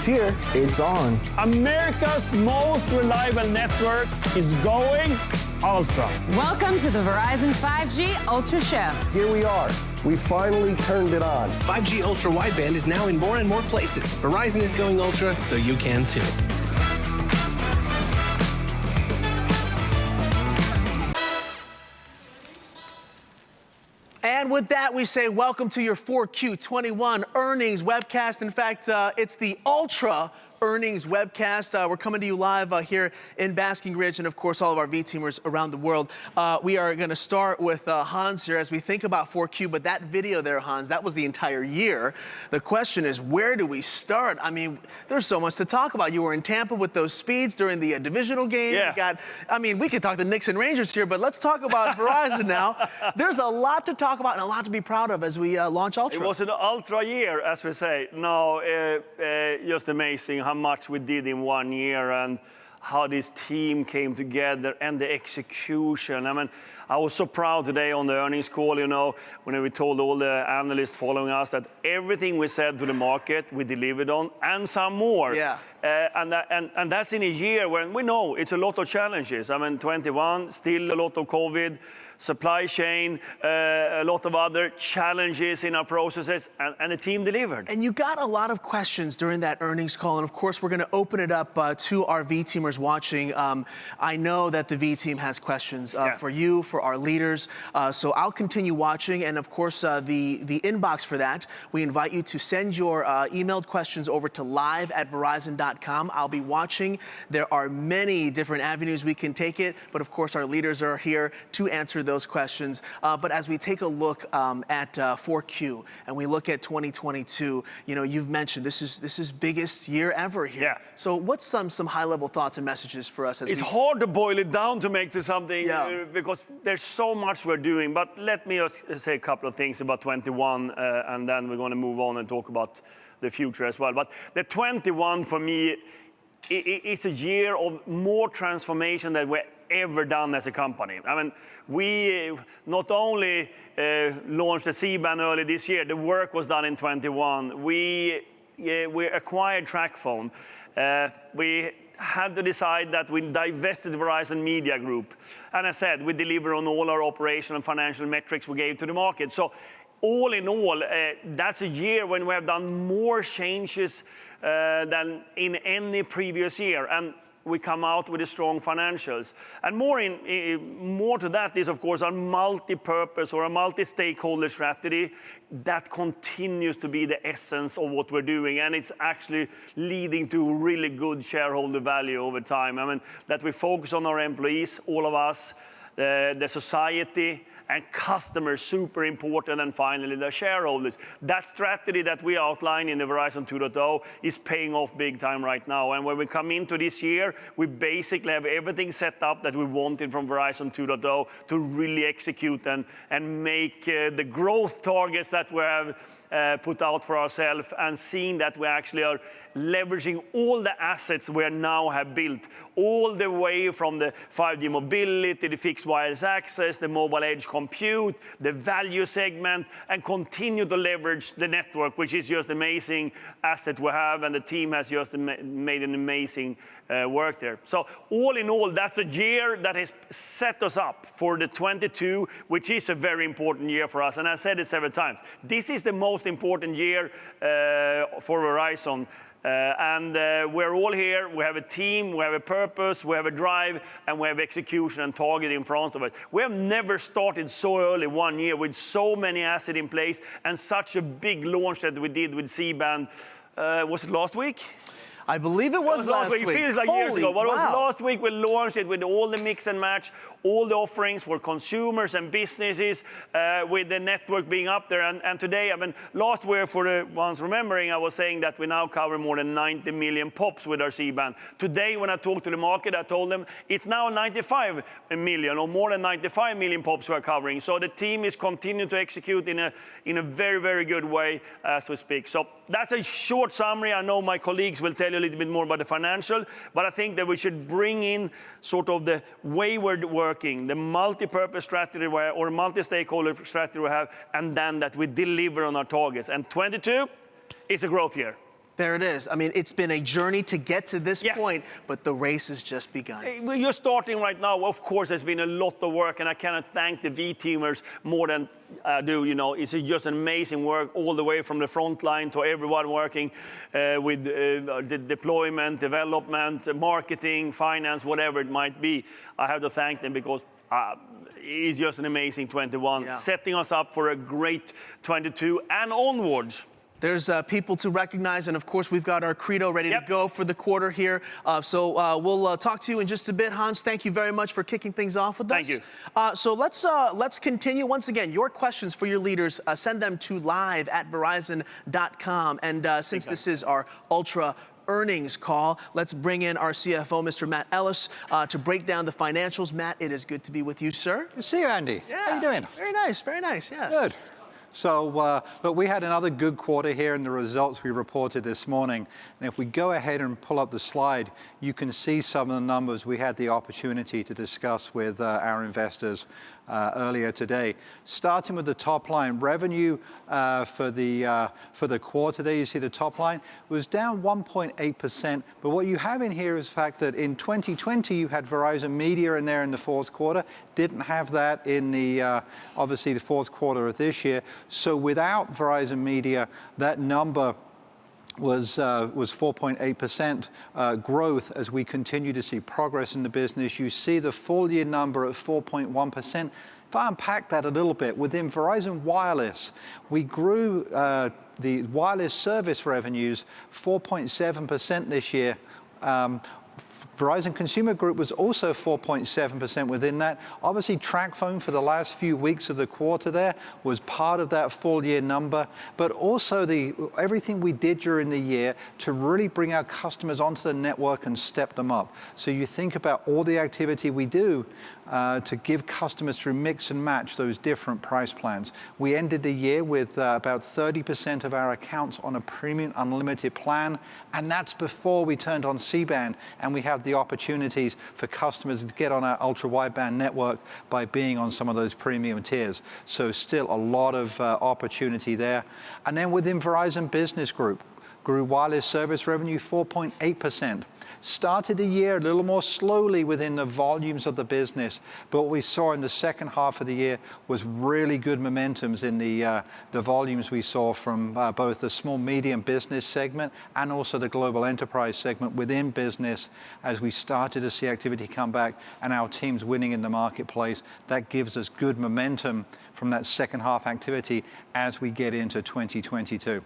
It's here. It's on. America's most reliable network is going ultra. Welcome to the Verizon 5G Ultra Show. Here we are. We finally turned it on. 5G Ultra Wideband is now in more and more places. Verizon is going ultra, so you can too. And with that, we say welcome to your 4Q21 earnings webcast. In fact, it's the Ultra earnings webcast. We're coming to you live here in Basking Ridge, and of course all of our V-teamers around the world. We are going to start with Hans here as we think about 4Q, but that video there, Hans, that was the entire year. The question is, where do we start? I mean, there's so much to talk about. You were in Tampa with those speeds during the divisional game. Yeah. We could talk the Knicks and Rangers here, but let's talk about Verizon now. There's a lot to talk about and a lot to be proud of as we launch Ultra. It was an ultra year, as we say. No, just amazing how much we did in 1 year and how this team came together and the execution. I mean, I was so proud today on the earnings call, you know, when we told all the analysts following us that everything we said to the market, we delivered on, and some more. Yeah. And that's in a year when we know it's a lot of challenges. I mean, 21, still a lot of COVID, supply chain, a lot of other challenges in our processes, and the team delivered. And you got a lot of questions during that earnings call, and of course, we're going to open it up to our V-teamers watching. I know that the V-team has questions for you, for our leaders, so I'll continue watching, and of course, the inbox for that, we invite you to send your emailed questions over to live@verizon.com. I'll be watching. There are many different avenues we can take it, but of course, our leaders are here to answer those questions. But as we take a look at 4Q and we look at 2022, you know, you've mentioned this is biggest year ever here. Yeah. So what's some high-level thoughts and messages for us? It's hard to boil it down to make to something because there's so much we're doing. But let me just say a couple of things about 21, and then we're going to move on and talk about the future as well. But the 21 for me, it's a year of more transformation than we're ever done as a company. I mean, we not only launched the C-band early this year, the work was done in 21. We acquired TracFone. We had to decide that we divested Verizon Media Group. And I said, we deliver on all our operational and financial metrics we gave to the market. So all in all, that's a year when we have done more changes than in any previous year. And we come out with the strong financials. And more to that is, of course, our multi-purpose or a multi-stakeholder strategy that continues to be the essence of what we're doing. And it's actually leading to really good shareholder value over time. I mean, that we focus on our employees, all of us, the society, and customers, super important, and finally the shareholders. That strategy that we outlined in the Verizon 2.0 is paying off big time right now. And when we come into this year, we basically have everything set up that we wanted from Verizon 2.0 to really execute and make the growth targets that we have put out for ourselves, and seeing that we actually are leveraging all the assets we now have built, all the way from the 5G mobility, the fixed wireless access, the mobile edge compute, the value segment, and continue to leverage the network, which is just amazing asset we have, and the team has just made an amazing work there. So all in all, that's a year that has set us up for the 22, which is a very important year for us. And I said it several times. This is the most important year for Verizon. We're all here. We have a team, we have a purpose, we have a drive, and we have execution and target in front of us. We have never started so early 1 year with so many assets in place and such a big launch that we did with C-band. Was it last week? I believe it was last week. It feels like years ago, but it was last week we launched it with all the mix and match, all the offerings for consumers and businesses, with the network being up there. And today, I mean, last week, for the ones remembering, I was saying that we now cover more than 90 million pops with our C-band. Today, when I talked to the market, I told them it's now 95 million, or more than 95 million pops we're covering. So the team is continuing to execute in a very, very good way as we speak. So that's a short summary. I know my colleagues will tell you a little bit more about the financial, but I think that we should bring in sort of the way we're working, the multi-purpose strategy or multi-stakeholder strategy we have, and then that we deliver on our targets. And 22 is a growth year. There it is. I mean, it's been a journey to get to this point, but the race has just begun. You're starting right now. Of course, there's been a lot of work, and I cannot thank the V-teamers more than I do. You know, it's just an amazing work all the way from the front line to everyone working with the deployment, development, marketing, finance, whatever it might be. I have to thank them because it's just an amazing 21, setting us up for a great 22 and onwards. There's people to recognize, and of course, we've got our Credo ready to go for the quarter here. So we'll talk to you in just a bit. Hans, thank you very much for kicking things off with us. Thank you. So let's continue. Once again, your questions for your leaders, send them to live@verizon.com. And since this is our Ultra earnings call, let's bring in our CFO, Mr. Matt Ellis, to break down the financials. Matt, it is good to be with you, sir. Good to see you, Andy. Yeah. How you doing? Very nice, yes. Good. So, look, we had another good quarter here in the results we reported this morning. And if we go ahead and pull up the slide, you can see some of the numbers we had the opportunity to discuss with our investors earlier today. Starting with the top line, revenue for the quarter there, you see the top line was down 1.8%. But what you have in here is the fact that in 2020, you had Verizon Media in there in the fourth quarter. Didn't have that in the, obviously, the fourth quarter of this year. So without Verizon Media, that number was 4.8% growth as we continue to see progress in the business. You see the full year number at 4.1%. If I unpack that a little bit, within Verizon Wireless, we grew the wireless service revenues 4.7% this year. Verizon Consumer Group was also 4.7% within that. Obviously, TracFone for the last few weeks of the quarter there was part of that full year number, but also everything we did during the year to really bring our customers onto the network and step them up. So you think about all the activity we do to give customers through mix and match those different price plans. We ended the year with about 30% of our accounts on a premium unlimited plan, and that's before we turned on C-band, and we have the opportunities for customers to get on our ultra-wideband network by being on some of those premium tiers. So still a lot of opportunity there. And then within Verizon Business Group, grew wireless service revenue 4.8%. Started the year a little more slowly within the volumes of the business, but what we saw in the second half of the year was really good momentums in the volumes we saw from both the small medium business segment and also the global enterprise segment within business as we started to see activity come back and our teams winning in the marketplace. That gives us good momentum from that second half activity as we get into 2022.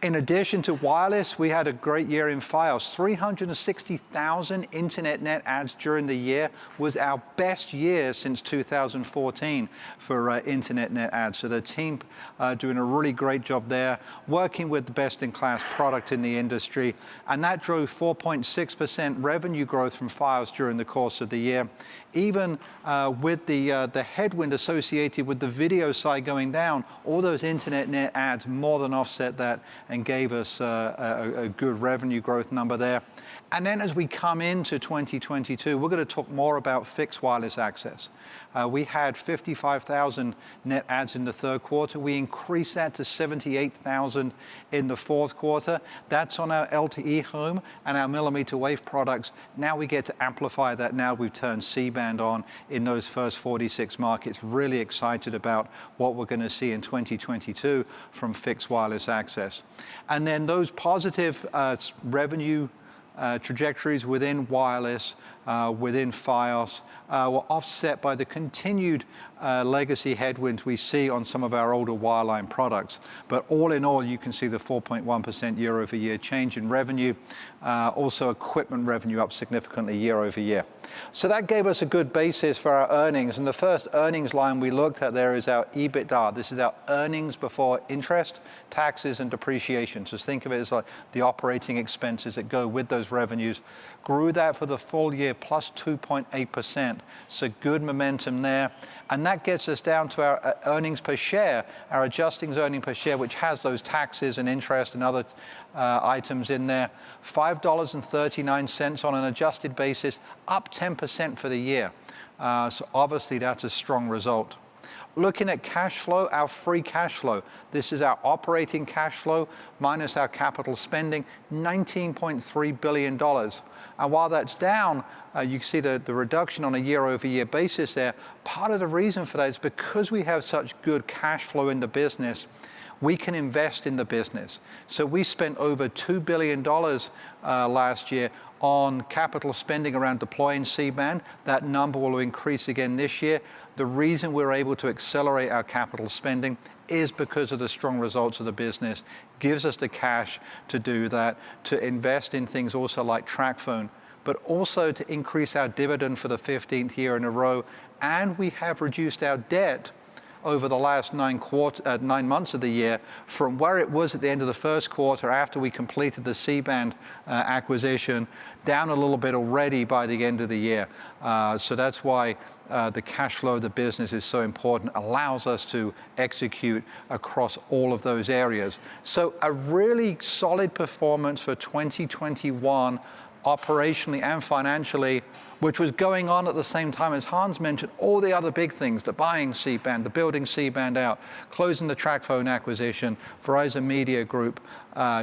In addition to wireless, we had a great year in Fios. 360,000 internet net adds during the year was our best year since 2014 for internet net adds. So the team doing a really great job there, working with the best-in-class product in the industry, and that drove 4.6% revenue growth from Fios during the course of the year. Even with the headwind associated with the video side going down, all those internet net adds more than offset that and gave us a good revenue growth number there. And then as we come into 2022, we're going to talk more about fixed wireless access. We had 55,000 net adds in the third quarter. We increased that to 78,000 in the fourth quarter. That's on our LTE home and our millimeter wave products. Now we get to amplify that. Now we've turned C-band on in those first 46 markets. Really excited about what we're going to see in 2022 from fixed wireless access. And then those positive revenue trajectories within wireless, within Fios, were offset by the continued legacy headwinds we see on some of our older wireline products. But all in all, you can see the 4.1% year over year change in revenue. Also equipment revenue up significantly year over year. So that gave us a good basis for our earnings. And the first earnings line we looked at there is our Ebitda. This is our earnings before interest, taxes, and depreciation. So think of it as like the operating expenses that go with those revenues. Grew that for the full year plus 2.8%. So good momentum there. And that gets us down to our earnings per share, our adjusting earnings per share, which has those taxes and interest and other items in there. $5.39 on an adjusted basis, up 10% for the year. So obviously that's a strong result. Looking at cash flow, our free cash flow. This is our operating cash flow minus our capital spending, $19.3 billion. And while that's down, you can see the reduction on a year-over-year basis there. Part of the reason for that is because we have such good cash flow in the business, we can invest in the business. So we spent over $2 billion last year on capital spending around deploying C-band. That number will increase again this year. The reason we're able to accelerate our capital spending is because of the strong results of the business. Gives us the cash to do that, to invest in things also like TracFone, but also to increase our dividend for the 15th year in a row. And we have reduced our debt over the last 9 months of the year from where it was at the end of the first quarter after we completed the C-band acquisition, down a little bit already by the end of the year. So that's why the cash flow of the business is so important, allows us to execute across all of those areas. So a really solid performance for 2021, operationally and financially, which was going on at the same time, as Hans mentioned, all the other big things, the buying C-band, the building C-band out, closing the TracFone acquisition, Verizon Media Group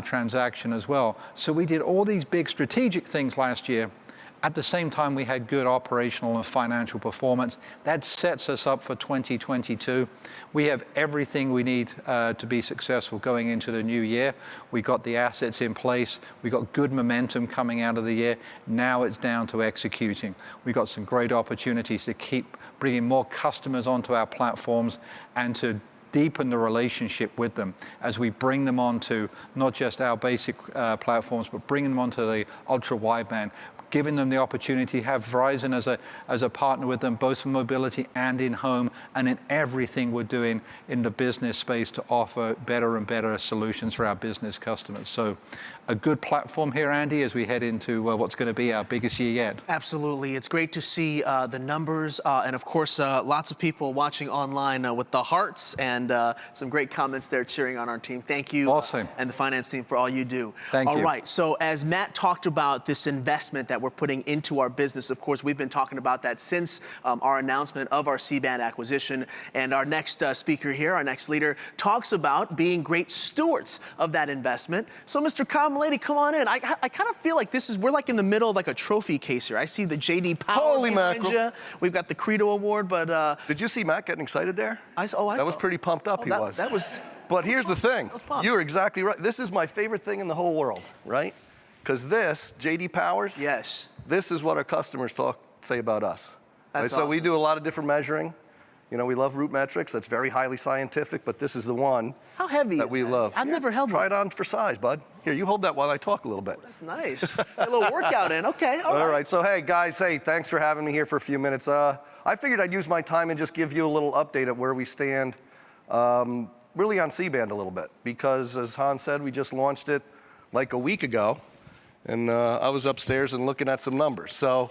transaction as well. So we did all these big strategic things last year. At the same time, we had good operational and financial performance. That sets us up for 2022. We have everything we need to be successful going into the new year. We got the assets in place. We got good momentum coming out of the year. Now it's down to executing. We got some great opportunities to keep bringing more customers onto our platforms and to deepen the relationship with them as we bring them onto not just our basic platforms, but bring them onto the ultra wideband, giving them the opportunity to have Verizon as a partner with them, both for mobility and in home, and in everything we're doing in the business space to offer better and better solutions for our business customers. So a good platform here, Andy, as we head into what's going to be our biggest year yet. Absolutely. It's great to see the numbers and, of course, lots of people watching online with the hearts and some great comments there cheering on our team. Thank you. Awesome. And the finance team for all you do. Thank you. All right. So as Matt talked about this investment that we're putting into our business, of course, we've been talking about that since our announcement of our C-band acquisition. And our next speaker here, our next leader, talks about being great stewards of that investment. So, Mr. Kyle Malady, come on in. I kind of feel like we're like in the middle of like a trophy case here. I see the J.D. Power behind you. We've got the Credo Award, but... Did you see Matt getting excited there? I saw. That was pretty pumped up, he was. That was... But here's the thing. You're exactly right. This is my favorite thing in the whole world, right? Because this, J.D. Powers, yes, this is what our customers say about us. That's right? So awesome. we do a lot of different measuring. You know, we love root metrics. That's very highly scientific, but this is the one How heavy that is we that? love. I've never held Try one. it on for size, bud. Here, you hold that while I talk a little bit. That's nice. Get a little workout in. Okay, all right. So, hey, guys, thanks for having me here for a few minutes. I figured I'd use my time and just give you a little update of where we stand, really on C-band a little bit, because as Hans said, we just launched it like a week ago, and I was upstairs and looking at some numbers. So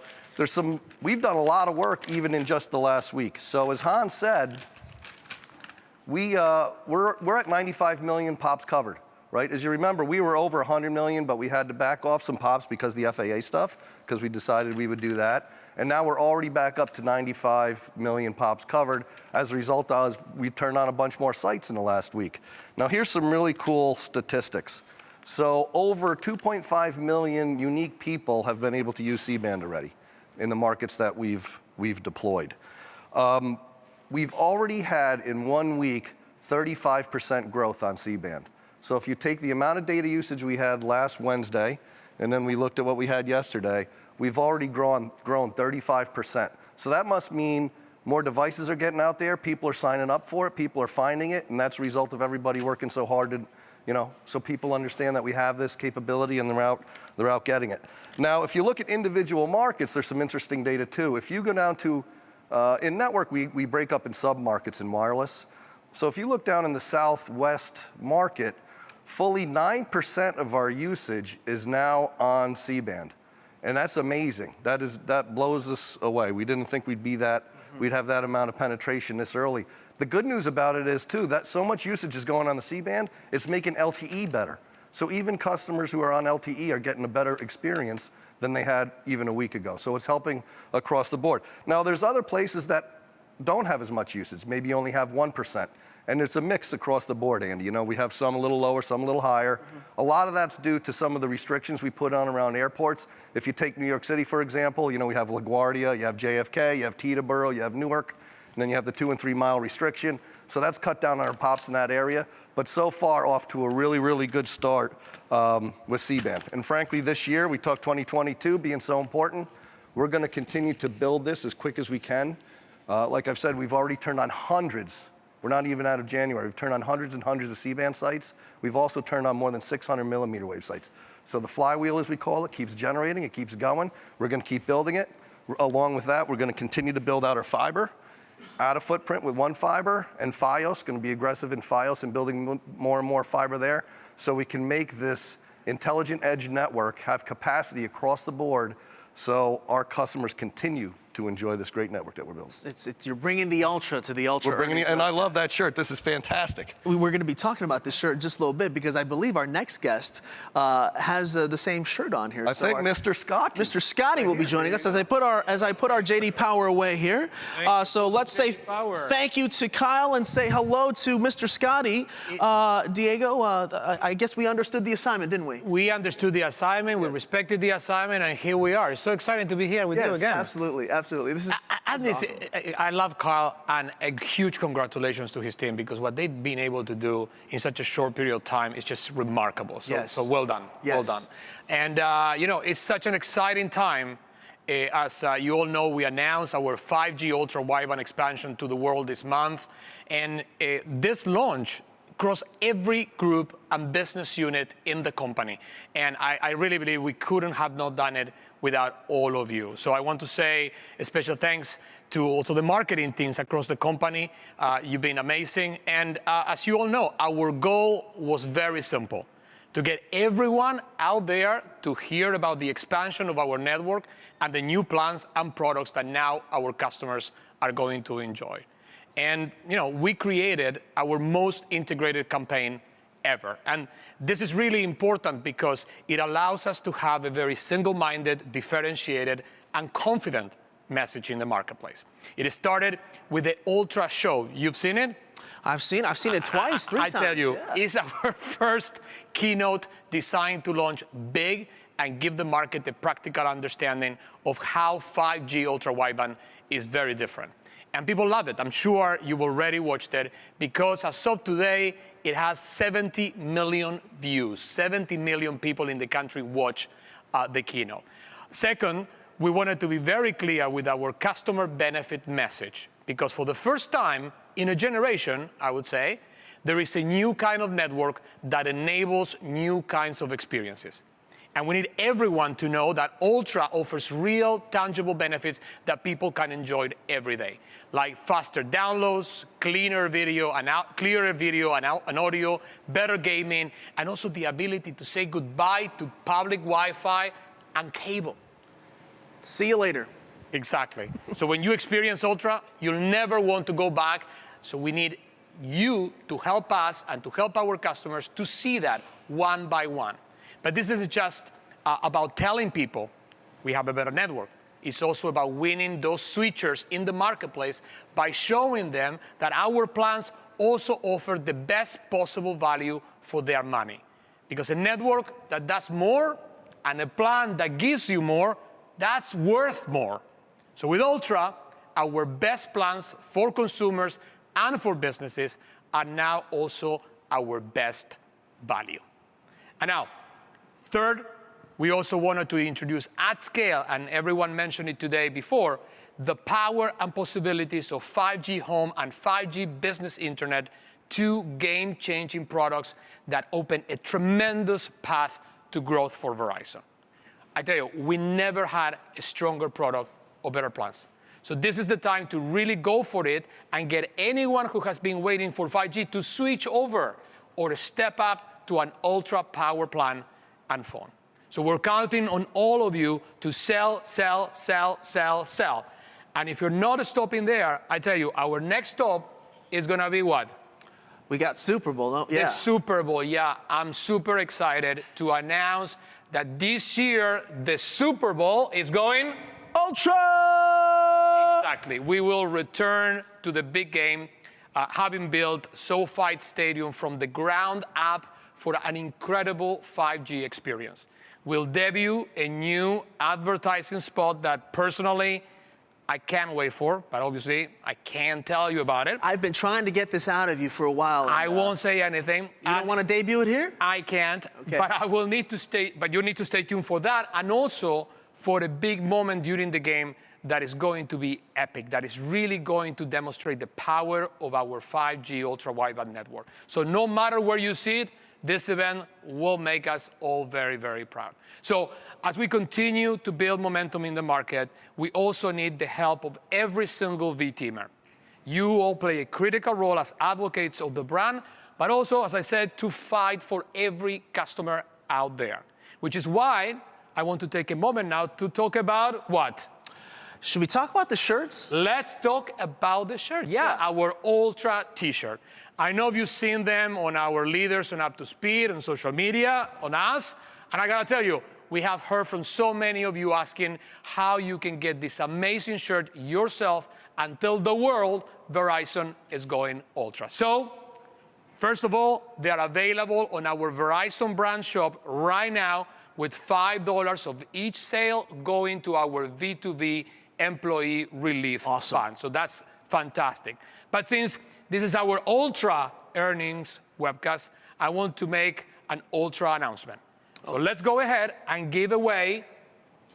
we've done a lot of work even in just the last week. So as Hans said, we're at 95 million pops covered, right? As you remember, we were over 100 million, but we had to back off some pops because of the FAA stuff, because we decided we would do that. And now we're already back up to 95 million pops covered. As a result, we turned on a bunch more sites in the last week. Now here's some really cool statistics. So over 2.5 million unique people have been able to use C-band already in the markets that we've deployed. We've already had in 1 week 35% growth on C-band. So if you take the amount of data usage we had last Wednesday, and then we looked at what we had yesterday, we've already grown 35%. So that must mean more devices are getting out there, people are signing up for it, people are finding it, and that's a result of everybody working so hard to, so people understand that we have this capability and they're out getting it. Now, if you look at individual markets, there's some interesting data too. If you go down to, in network, we break up in sub-markets in wireless. So if you look down in the Southwest market, fully 9% of our usage is now on C-band. And that's amazing. That blows us away. We didn't think we'd have that amount of penetration this early. The good news about it is too, that so much usage is going on the C-band, it's making LTE better. So even customers who are on LTE are getting a better experience than they had even a week ago. So it's helping across the board. Now there's other places that don't have as much usage, maybe only have 1%. And it's a mix across the board, Andy. You know, we have some a little lower, some a little higher. A lot of that's due to some of the restrictions we put on around airports. If you take New York City, for example, you know, we have LaGuardia, you have JFK, you have Teterboro, you have Newark, and then you have the 2 and 3 mile restriction. So that's cut down on our pops in that area. But so far off to a really, really good start with C-band. And frankly, this year, we talked 2022 being so important. We're going to continue to build this as quick as we can. Like I've said, we've already turned on hundreds. We're not even out of January. We've turned on hundreds and hundreds of C-band sites. We've also turned on more than 600 millimeter wave sites. So the flywheel, as we call it, keeps generating, it keeps going. We're going to keep building it. Along with that, we're going to continue to build out our fiber, add a footprint with one fiber, and Fios, going to be aggressive in Fios and building more and more fiber there, so we can make this intelligent edge network have capacity across the board so our customers continue to enjoy this great network that we're building. You're bringing the Ultra to the Ultra. We're bringing it, and I love that shirt. This is fantastic. We're going to be talking about this shirt in just a little bit because I believe our next guest has the same shirt on here. I think Mr. Scotti. Mr. Scotti will be joining us as I put our JD Power away here. So let's say thank you to Kyle and say hello to Mr. Scotti. Diego, I guess we understood the assignment, didn't we? We understood the assignment. We respected the assignment, and here we are. It's so exciting to be here with you again. Absolutely, absolutely. This is awesome. I love Kyle, and a huge congratulations to his team, because what they've been able to do in such a short period of time is just remarkable. So well done. Yes. Well done. And you know, it's such an exciting time. As you all know, we announced our 5G ultra wideband expansion to the world this month, and this launch across every group and business unit in the company. And I really believe we couldn't have not done it without all of you. So I want to say a special thanks to also the marketing teams across the company. You've been amazing. And as you all know, our goal was very simple: to get everyone out there to hear about the expansion of our network and the new plans and products that now our customers are going to enjoy. And you know, we created our most integrated campaign ever. And this is really important because it allows us to have a very single-minded, differentiated, and confident message in the marketplace. It started with the Ultra Show. You've seen it? I've seen it twice, 3 times. I tell you, it's our first keynote designed to launch big and give the market the practical understanding of how 5G ultra wideband is very different. And people love it. I'm sure you've already watched it, because as of today, it has 70 million views. 70 million people in the country watch the keynote. Second, we wanted to be very clear with our customer benefit message, because for the first time in a generation, I would say, there is a new kind of network that enables new kinds of experiences. And we need everyone to know that Ultra offers real, tangible benefits that people can enjoy every day, like faster downloads, clearer video and audio, better gaming, and also the ability to say goodbye to public Wi-Fi and cable. See you later. Exactly. So when you experience Ultra, you'll never want to go back. So we need you to help us and to help our customers to see that one by one. But this isn't just about telling people we have a better network. It's also about winning those switchers in the marketplace by showing them that our plans also offer the best possible value for their money. Because a network that does more and a plan that gives you more, that's worth more. So with Ultra, our best plans for consumers and for businesses are now also our best value. And now, third, we also wanted to introduce at scale, and everyone mentioned it today before, the power and possibilities of 5G home and 5G business internet, 2 game-changing products that open a tremendous path to growth for Verizon. I tell you, we never had a stronger product or better plans. So this is the time to really go for it and get anyone who has been waiting for 5G to switch over or to step up to an ultra power plan and phone. So we're counting on all of you to sell, sell, sell, sell, sell. And if you're not stopping there, I tell you, our next stop is gonna be what? We got Super Bowl, no? Yeah. The Super Bowl, yeah. I'm super excited to announce that this year, the Super Bowl is going Ultra! Exactly. We will return to the big game, having built SoFi Stadium from the ground up for an incredible 5G experience. We'll debut a new advertising spot that personally I can't wait for, but obviously I can't tell you about it. I've been trying to get this out of you for a while. I won't say anything. You don't want to debut it here? I can't, okay. But I will need to you need to stay tuned for that, and also for a big moment during the game that is going to be epic, that is really going to demonstrate the power of our 5G ultra-wideband network. So no matter where you see it, this event will make us all very, very proud. So as we continue to build momentum in the market, we also need the help of every single V-teamer. You all play a critical role as advocates of the brand, but also, as I said, to fight for every customer out there, which is why I want to take a moment now to talk about what? Should we talk about the shirts? Let's talk about the shirt. Yeah, our Ultra t-shirt. I know you've seen them on our leaders on Up to Speed, on social media, on us. And I gotta tell you, we have heard from so many of you asking how you can get this amazing shirt yourself and tell the world Verizon is going Ultra. So, first of all, they are available on our Verizon brand shop right now with $5 of each sale going to our V2V employee relief fund. So that's fantastic. But since this is our Ultra earnings webcast, I want to make an Ultra announcement. So let's go ahead and give away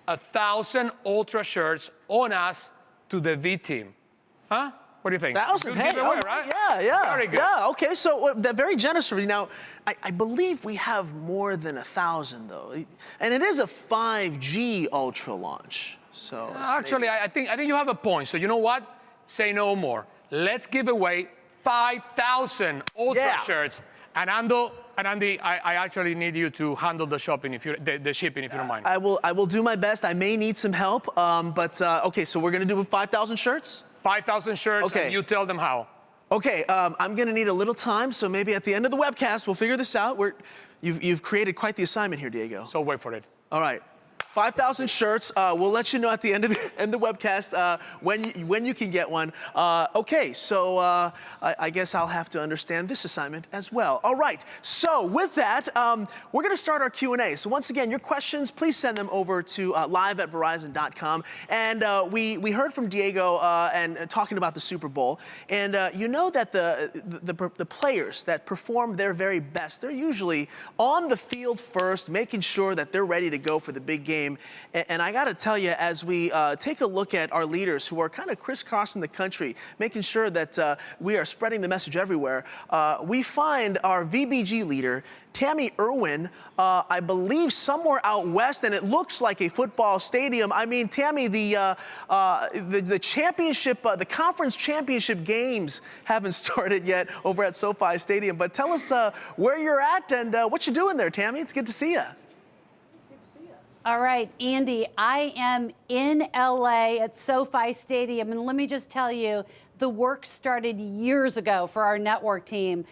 1,000 Ultra shirts on us to the V team. Huh? What do you think? 1,000? Hey, giveaway, right? Yeah. Very good. Yeah, okay, so they're very generous of you. Now, I believe we have more than 1,000, though. And it is a 5G Ultra launch. So actually, I think you have a point. So you know what? Say no more. Let's give away 5,000 Ultra shirts. And Andy, I actually need you to handle the shopping, the shipping, if you don't mind. I will do my best. I may need some help, but okay. So we're gonna do 5,000 shirts. 5,000 shirts. Okay. And you tell them how. Okay. I'm gonna need a little time, so maybe at the end of the webcast we'll figure this out. You've created quite the assignment here, Diego. So wait for it. All right. 5,000 shirts. We'll let you know at the end of the webcast when you can get one. Okay, so I guess I'll have to understand this assignment as well. All right, so with that, we're going to start our Q&A. So once again, your questions, please send them over to live@verizon.com. And we heard from Diego and talking about the Super Bowl. And you know that the players that perform their very best, they're usually on the field first, making sure that they're ready to go for the big game. And I got to tell you, as we take a look at our leaders who are kind of crisscrossing the country, making sure that we are spreading the message everywhere, we find our VBG leader, Tammy Irwin, I believe somewhere out west, and it looks like a football stadium. I mean, Tammy, the championship, the conference championship games haven't started yet over at SoFi Stadium. But tell us where you're at and what you're doing there, Tammy. It's good to see you. All right, Andy, I am in LA at SoFi Stadium, and let me just tell you, the work started years ago for our network team.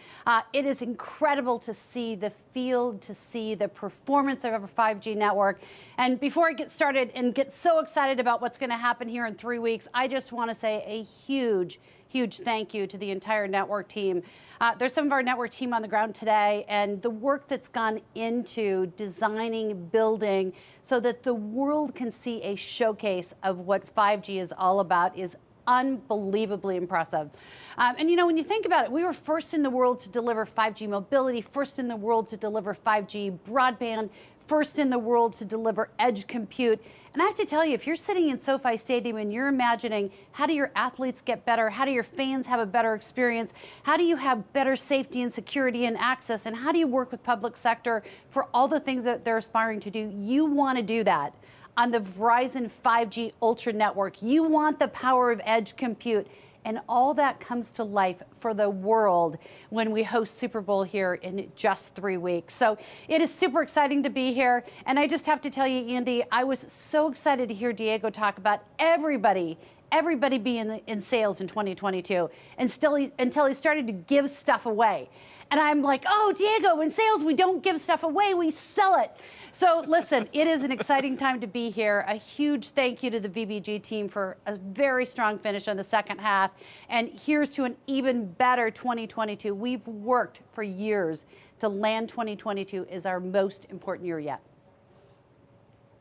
It is incredible to see the field, to see the performance of our 5G network. And before I get started and get so excited about what's going to happen here in 3 weeks, I just want to say a huge thank you to the entire network team. There's some of our network team on the ground today, and the work that's gone into designing, building, so that the world can see a showcase of what 5G is all about is unbelievably impressive. And you know, when you think about it, we were first in the world to deliver 5G mobility, first in the world to deliver 5G broadband, first in the world to deliver edge compute. And I have to tell you, if you're sitting in SoFi Stadium and you're imagining how do your athletes get better, how do your fans have a better experience, how do you have better safety and security and access, and how do you work with public sector for all the things that they're aspiring to do, you want to do that on the Verizon 5G Ultra network. You want the power of edge compute. And all that comes to life for the world when we host Super Bowl here in just 3 weeks. So it is super exciting to be here. And I just have to tell you, Andy, I was so excited to hear Diego talk about everybody everybody be in sales in 2022, and until he started to give stuff away. And I'm like, oh, Diego, in sales, we don't give stuff away, we sell it. So listen, it is an exciting time to be here. A huge thank you to the VBG team for a very strong finish on the second half. And here's to an even better 2022. We've worked for years to land 2022 is our most important year yet.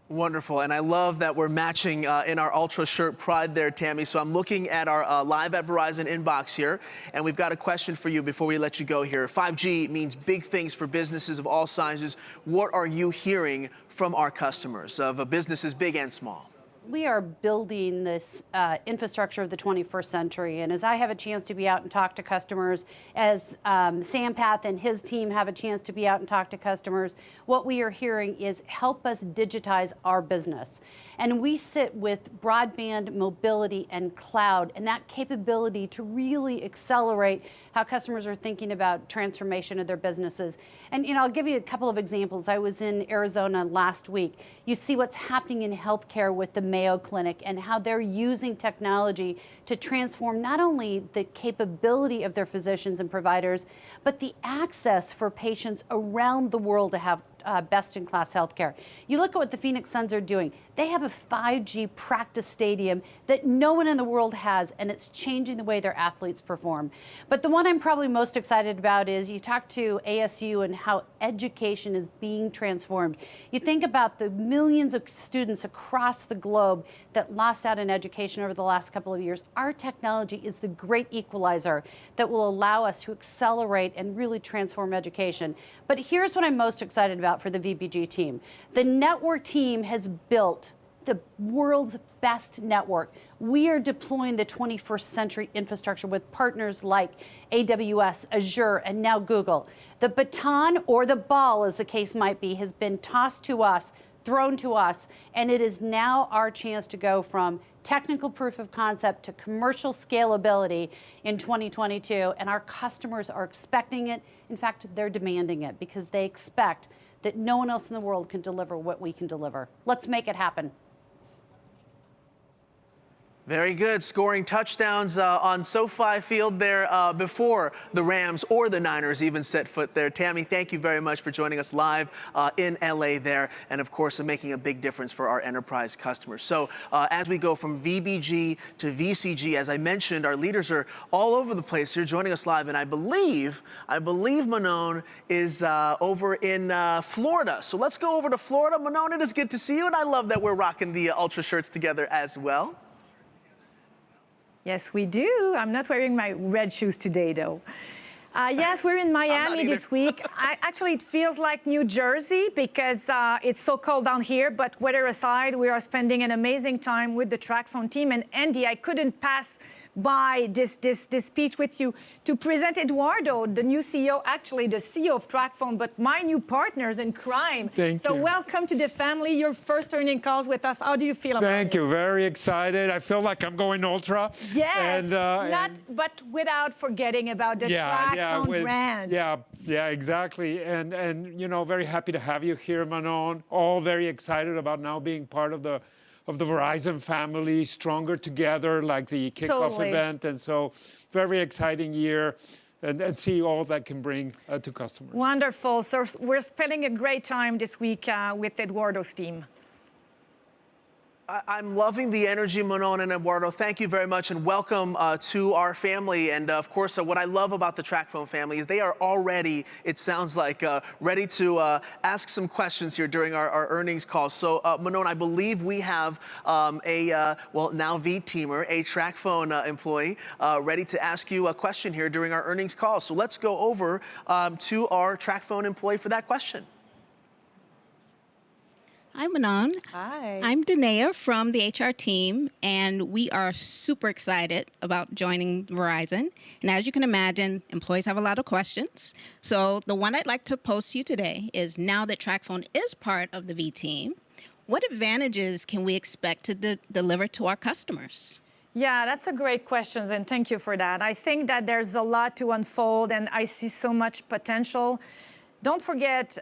Wonderful, and I love that we're matching in our Ultra shirt pride there, Tammy. So I'm looking at our Live at Verizon inbox here, and we've got a question for you before we let you go here. 5G means big things for businesses of all sizes. What are you hearing from our customers, of businesses big and small? We are building this infrastructure of the 21st century. And as I have a chance to be out and talk to customers, as Sampath and his team have a chance to be out and talk to customers, what we are hearing is help us digitize our business. And we sit with broadband, mobility, and cloud, and that capability to really accelerate how customers are thinking about transformation of their businesses. And I'll give you a couple of examples. I was in Arizona last week. You see what's happening in healthcare with the Mayo Clinic and how they're using technology to transform not only the capability of their physicians and providers, but the access for patients around the world to have best-in-class healthcare. You look at what the Phoenix Suns are doing. They have a 5G practice stadium that no one in the world has, and it's changing the way their athletes perform. But the one I'm probably most excited about is you talk to ASU and how education is being transformed. You think about the millions of students across the globe that lost out in education over the last couple of years. Our technology is the great equalizer that will allow us to accelerate and really transform education. But here's what I'm most excited about for the VBG team. The network team has built the world's best network. We are deploying the 21st century infrastructure with partners like AWS, Azure, and now Google. The baton, or the ball as the case might be, has been tossed to us, thrown to us, and it is now our chance to go from technical proof of concept to commercial scalability in 2022, and our customers are expecting it. In fact, they're demanding it because they expect that no one else in the world can deliver what we can deliver. Let's make it happen. Very good. Scoring touchdowns on SoFi Field there before the Rams or the Niners even set foot there. Tammy, thank you very much for joining us live in LA there, and of course making a big difference for our enterprise customers. So as we go from VBG to VCG, as I mentioned, our leaders are all over the place here joining us live, and I believe Manon is over in Florida. So let's go over to Florida. Manon, it is good to see you, and I love that we're rocking the Ultra shirts together as well. Yes, we do. I'm not wearing my red shoes today, though. Yes, we're in Miami this week. Actually, it feels like New Jersey because it's so cold down here. But weather aside, we are spending an amazing time with the TracFone team. And Andy, I couldn't pass by this speech with you to present Eduardo, the new CEO, actually the CEO of TracFone, but my new partners in crime. Thank you. So welcome to the family, your first earnings calls with us. How do you feel about it? Thank you, very excited. I feel like I'm going ultra. Yes, but without forgetting about the TracFone brand. Yeah, exactly. And very happy to have you here, Manon. All very excited about now being part of the Verizon family, stronger together, like the kickoff event. And so very exciting year and see all that can bring to customers. Wonderful. So we're spending a great time this week with Eduardo's team. I'm loving the energy, Manon and Eduardo. Thank you very much, and welcome to our family. And of course, what I love about the TracFone family is they are already, it sounds like, ready to ask some questions here during our earnings call. So, Manon, I believe we have now V-teamer, a TracFone employee, ready to ask you a question here during our earnings call. So let's go over to our TracFone employee for that question. Hi, Manon. Hi. I'm Danae from the HR team, and we are super excited about joining Verizon. And as you can imagine, employees have a lot of questions. So the one I'd like to pose to you today is, now that TracFone is part of the V team, what advantages can we expect to deliver to our customers? Yeah, that's a great question, and thank you for that. I think that there's a lot to unfold, and I see so much potential. Don't forget,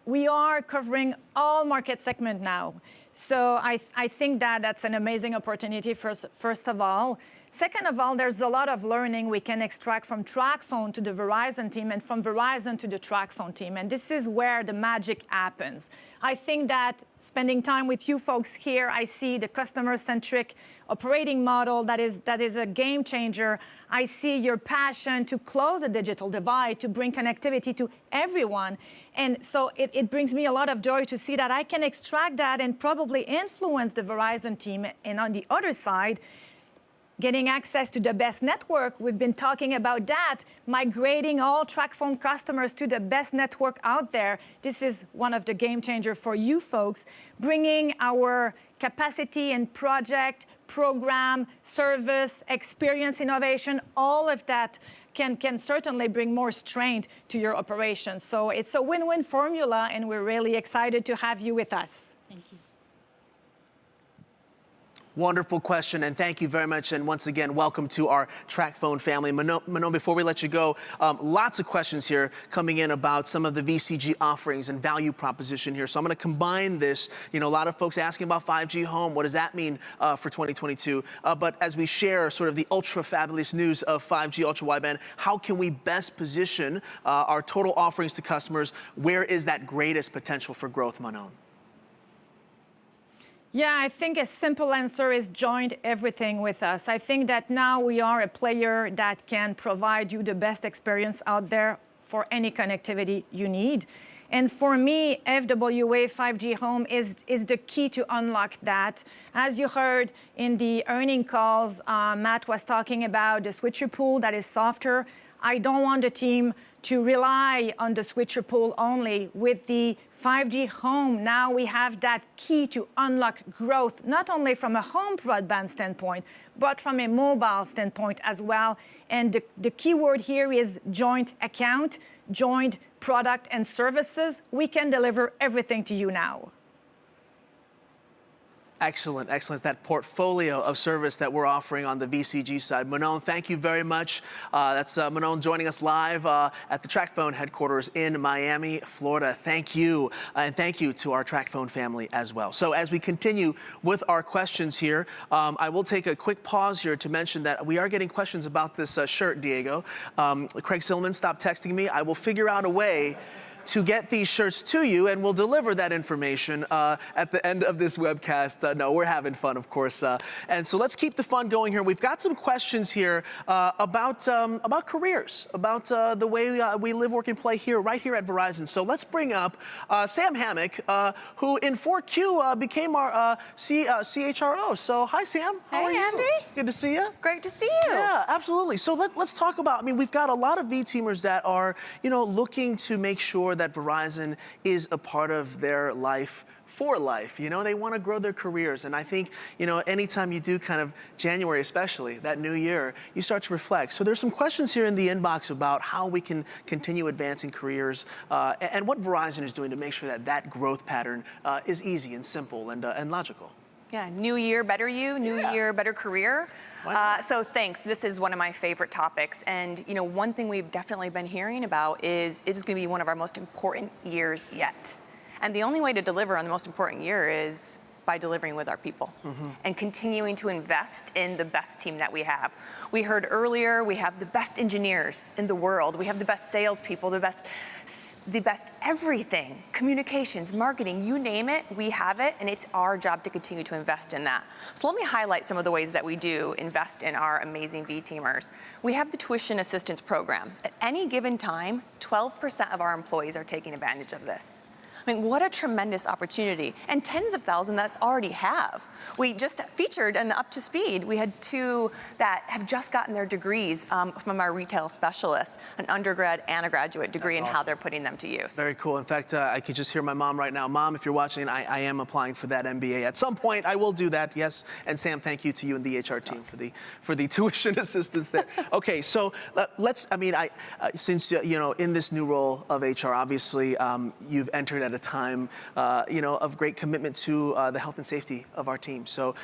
we are covering all market segment now. So I think that that's an amazing opportunity first of all. Second of all, there's a lot of learning we can extract from TracFone to the Verizon team and from Verizon to the TracFone team. And this is where the magic happens. I think that spending time with you folks here, I see the customer-centric operating model that is a game changer. I see your passion to close a digital divide, to bring connectivity to everyone. And so it brings me a lot of joy to see that I can extract that and probably influence the Verizon team. And on the other side, getting access to the best network, we've been talking about that, migrating all TracFone customers to the best network out there. This is one of the game changers for you folks, bringing our capacity and project, program, service, experience, innovation, all of that can certainly bring more strength to your operations. So it's a win-win formula, and we're really excited to have you with us. Thank you. Wonderful question, and thank you very much. And once again, welcome to our TracFone family. Manon, before we let you go, lots of questions here coming in about some of the VCG offerings and value proposition here. So I'm going to combine this. You know, a lot of folks asking about 5G home. What does that mean for 2022? But as we share sort of the ultra fabulous news of 5G ultra wideband, how can we best position our total offerings to customers? Where is that greatest potential for growth, Manon? Yeah, I think a simple answer is join everything with us. I think that now we are a player that can provide you the best experience out there for any connectivity you need. And for me, FWA 5G Home is the key to unlock that. As you heard in the earning calls, Matt was talking about the switcher pool that is softer. I don't want the team to rely on the switcher pool only. With the 5G home, now we have that key to unlock growth, not only from a home broadband standpoint, but from a mobile standpoint as well. And the key word here is joint account, joint product and services. We can deliver everything to you now. Excellent, excellent. That portfolio of service that we're offering on the VCG side. Manon, thank you very much. That's Manon joining us live at the TracFone headquarters in Miami, Florida. Thank you, and thank you to our TracFone family as well. So as we continue with our questions here, I will take a quick pause here to mention that we are getting questions about this shirt, Diego. Craig Silliman, stop texting me. I will figure out a way to get these shirts to you, and we'll deliver that information at the end of this webcast. No, we're having fun, of course. And so let's keep the fun going here. We've got some questions here about careers, about the way we live, work, and play here, right here at Verizon. So let's bring up Sam Hammock, who in 4Q became our CHRO. So hi, Sam. How are you? Andy. Good to see you. Great to see you. Yeah, absolutely. So let's talk about, I mean, we've got a lot of V-teamers that are, you know, looking to make sure that Verizon is a part of their life for life. You know, they want to grow their careers. And I think, you know, anytime you do kind of January, especially that new year, you start to reflect. So there's some questions here in the inbox about how we can continue advancing careers and what Verizon is doing to make sure that that growth pattern is easy and simple and logical. Yeah, new year, better you, new year, better career. So thanks, this is one of my favorite topics. And you know, one thing we've definitely been hearing about is this gonna be one of our most important years yet. And the only way to deliver on the most important year is by delivering with our people and continuing to invest in the best team that we have. We heard earlier, we have the best engineers in the world. We have the best salespeople, the best everything, communications, marketing, you name it, we have it, and it's our job to continue to invest in that. So let me highlight some of the ways that we do invest in our amazing V-teamers. We have the tuition assistance program. At any given time, 12% of our employees are taking advantage of this. I mean, what a tremendous opportunity. And tens of thousands that's already have. We just featured an Up to Speed. We had 2 that have just gotten their degrees from our retail specialists, an undergrad and a graduate degree, and how they're putting them to use. Very cool. In fact, I could just hear my mom right now. Mom, if you're watching, I am applying for that MBA. At some point, I will do that, yes. And Sam, thank you to you and the HR team for the tuition assistance there. Okay, so let's, I mean, since, you know, in this new role of HR, obviously, you've entered at a time, of great commitment to the health and safety of our team. So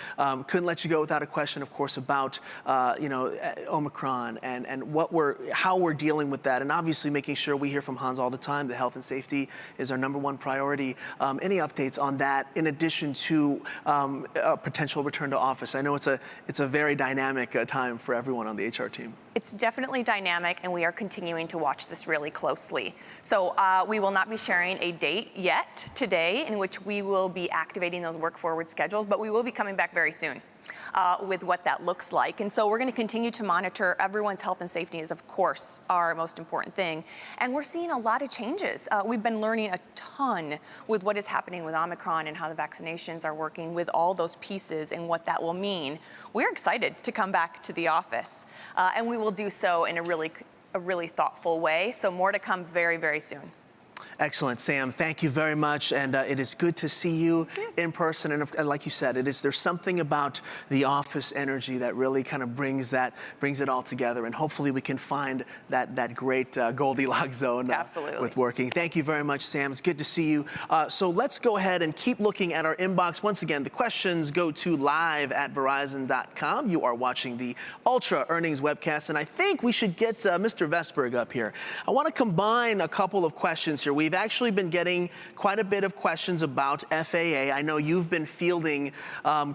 couldn't let you go without a question, of course, about Omicron and how we're dealing with that, and obviously making sure we hear from Hans all the time that health and safety is our #1 priority. Any updates on that in addition to a potential return to office? I know it's a very dynamic time for everyone on the HR team. It's definitely dynamic, and we are continuing to watch this really closely. So we will not be sharing a date yet today in which we will be activating those work forward schedules, but we will be coming back very soon with what that looks like. And so we're going to continue to monitor. Everyone's health and safety is, of course, our most important thing. And we're seeing a lot of changes. We've been learning a ton with what is happening with Omicron and how the vaccinations are working with all those pieces and what that will mean. We're excited to come back to the office, and we will do so in a really thoughtful way. So more to come very, very soon. Excellent, Sam. Thank you very much, and it is good to see you in person. And like you said, there's something about the office energy that really kind of brings it all together. And hopefully, we can find that great Goldilocks zone with working. Thank you very much, Sam. It's good to see you. So let's go ahead and keep looking at our inbox. Once again, the questions go to live@verizon.com. You are watching the Ultra Earnings webcast, and I think we should get Mr. Vestberg up here. I want to combine a couple of questions here. We've actually been getting quite a bit of questions about FAA. I know you've been fielding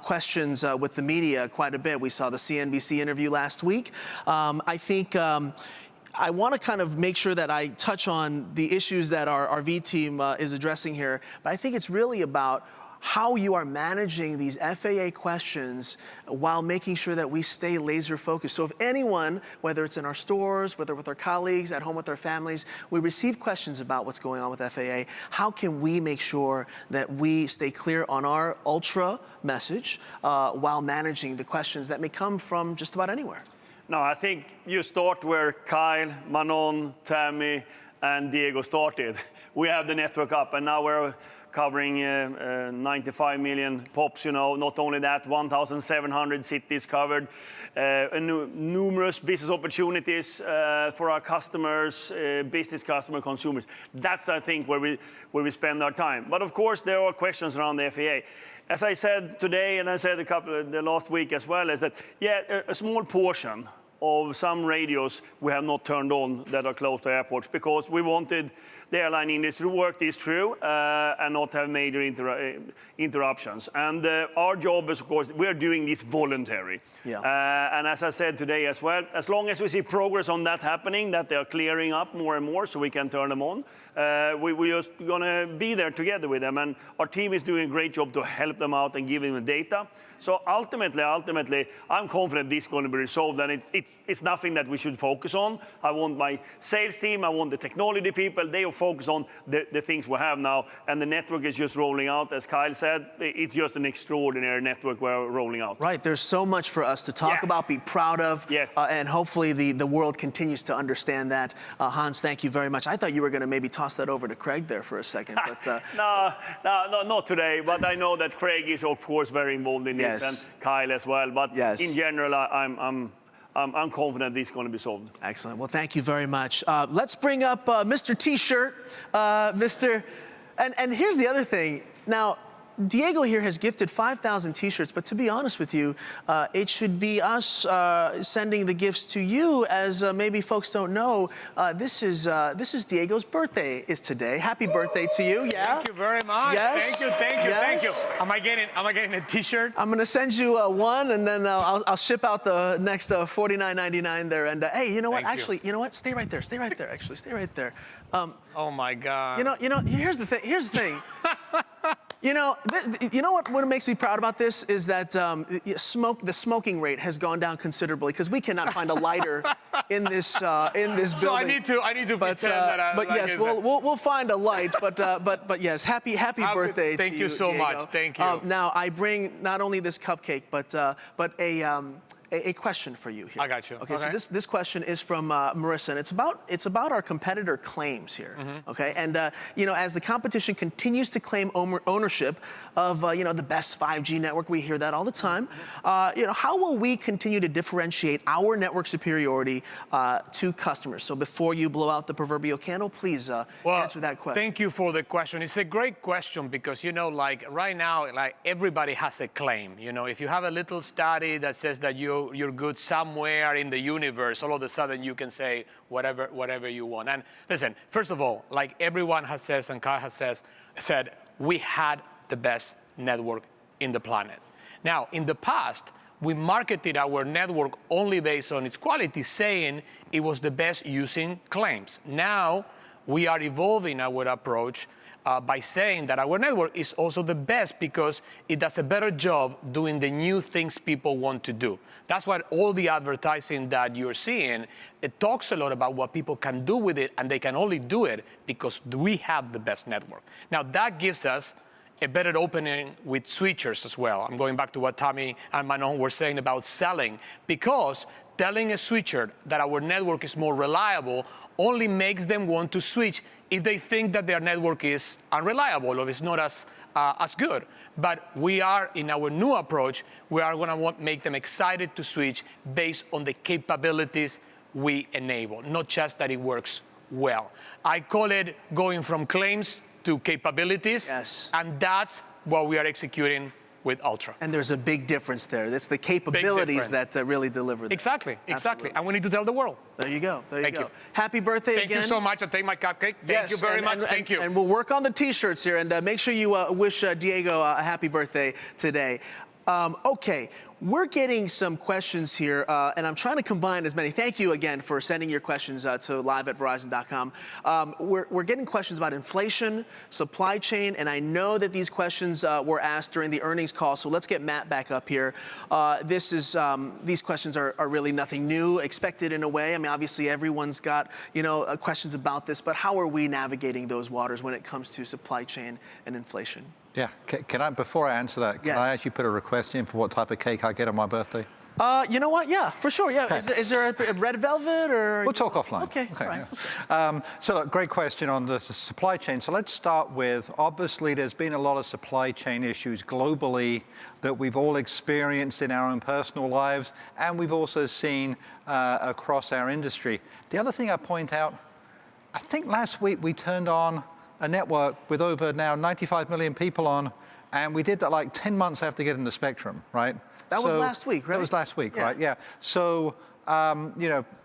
questions with the media quite a bit. We saw the CNBC interview last week. I think I want to kind of make sure that I touch on the issues that our V team is addressing here, but I think it's really about how you are managing these FAA questions while making sure that we stay laser focused. So if anyone, whether it's in our stores, whether with our colleagues, at home with our families, we receive questions about what's going on with FAA, how can we make sure that we stay clear on our Ultra message while managing the questions that may come from just about anywhere? No, I think you start where Kyle, Manon, Tammy, and Diego started. We have the network up, and now we're covering 95 million POPs, not only that, 1,700 cities covered, numerous business opportunities for our customers, business customer, consumers. That's, I think, where we spend our time. But of course, there are questions around the FAA. As I said today, and I said the last week as well, is that, a small portion of some radios we have not turned on that are close to airports because we wanted the airline industry to work this through and not have major interruptions. And our job is, of course, we're doing this voluntary. And as I said today as well, as long as we see progress on that happening, that they are clearing up more and more so we can turn them on, we're just going to be there together with them. And our team is doing a great job to help them out and give them the data. So ultimately, I'm confident this is going to be resolved, and it's nothing that we should focus on. I want my sales team, I want the technology people, they will focus on the things we have now, and the network is just rolling out. As Kyle said, it's just an extraordinary network we're rolling out. Right, there's so much for us to talk about, be proud of, and hopefully the world continues to understand that. Hans, thank you very much. I thought you were going to maybe toss that over to Craig there for a second. But no, not today, but I know that Craig is, of course, very involved in this. And Kyle as well, but in general, I'm confident this is going to be solved. Excellent. Well, thank you very much. Let's bring up Mr. T-shirt, Mr. And here's the other thing. Now, Diego here has gifted 5,000 T-shirts, but to be honest with you, it should be us sending the gifts to you, as maybe folks don't know. This is Diego's birthday is today. Happy birthday to you! Yeah. Thank you very much. Yes. Thank you. Am I getting a T-shirt? I'm gonna send you one, and then I'll ship out the next $49.99 there. And hey, you know what? Actually, you know what? Stay right there. Actually, stay right there. Oh my God. You know. Here's the thing. You know what makes me proud about this is that the smoking rate has gone down considerably because we cannot find a lighter in this building. So I need to pretend that. But yes, we'll find a light. But yes, happy birthday to you. Thank you so Diego. much. Thank you. Now I bring not only this cupcake, but a question for you here. I got you. Okay, so this question is from Marissa, and it's about our competitor claims here. Okay, and as the competition continues to claim ownership of the best 5G network, we hear that all the time. How will we continue to differentiate our network superiority to customers? So before you blow out the proverbial candle, please answer that question. Thank you for the question. It's a great question because like right now, like everybody has a claim. If you have a little study that says that you're good somewhere in the universe, all of a sudden you can say whatever you want. And listen, first of all, like everyone has said, and Kyle has said, we had the best network in the planet. Now, in the past, we marketed our network only based on its quality, saying it was the best using claims. Now, we are evolving our approach by saying that our network is also the best because it does a better job doing the new things people want to do. That's why all the advertising that you're seeing, it talks a lot about what people can do with it, and they can only do it because we have the best network. Now, that gives us a better opening with switchers as well. I'm going back to what Tommy and Manon were saying about selling, because telling a switcher that our network is more reliable only makes them want to switch if they think that their network is unreliable or is not as good. But we are, in our new approach, we are going to make them excited to switch based on the capabilities we enable, not just that it works well. I call it going from claims to capabilities, yes. And that's what we are executing with Ultra. And there's a big difference there. It's the capabilities that really deliver that. Exactly. Absolutely. And we need to tell the world. There you go. Thank you. Happy birthday again. Thank you so much. I'll take my cupcake. Thank you very much. Thank you. And we'll work on the T-shirts here, and make sure you wish Diego a happy birthday today. Okay, we're getting some questions here, and I'm trying to combine as many. Thank you again for sending your questions to live@verizon.com. We're getting questions about inflation, supply chain, and I know that these questions were asked during the earnings call, so let's get Matt back up here. These questions are really nothing new, expected in a way. I mean, obviously everyone's got, questions about this, but how are we navigating those waters when it comes to supply chain and inflation? Yeah, can I, before I answer that, can I actually put a request in for what type of cake I get on my birthday? You know what? Yeah, for sure. Yeah. Okay. Is there a red velvet or? We'll talk offline. Okay. All right. Yeah. So look, great question on the supply chain. So let's start with, obviously there's been a lot of supply chain issues globally that we've all experienced in our own personal lives, and we've also seen across our industry. The other thing I point out, I think last week we turned on a network with over now 95 million people on, and we did that like 10 months after getting the spectrum, right? That was last week, right? That was last week, right? Yeah. So,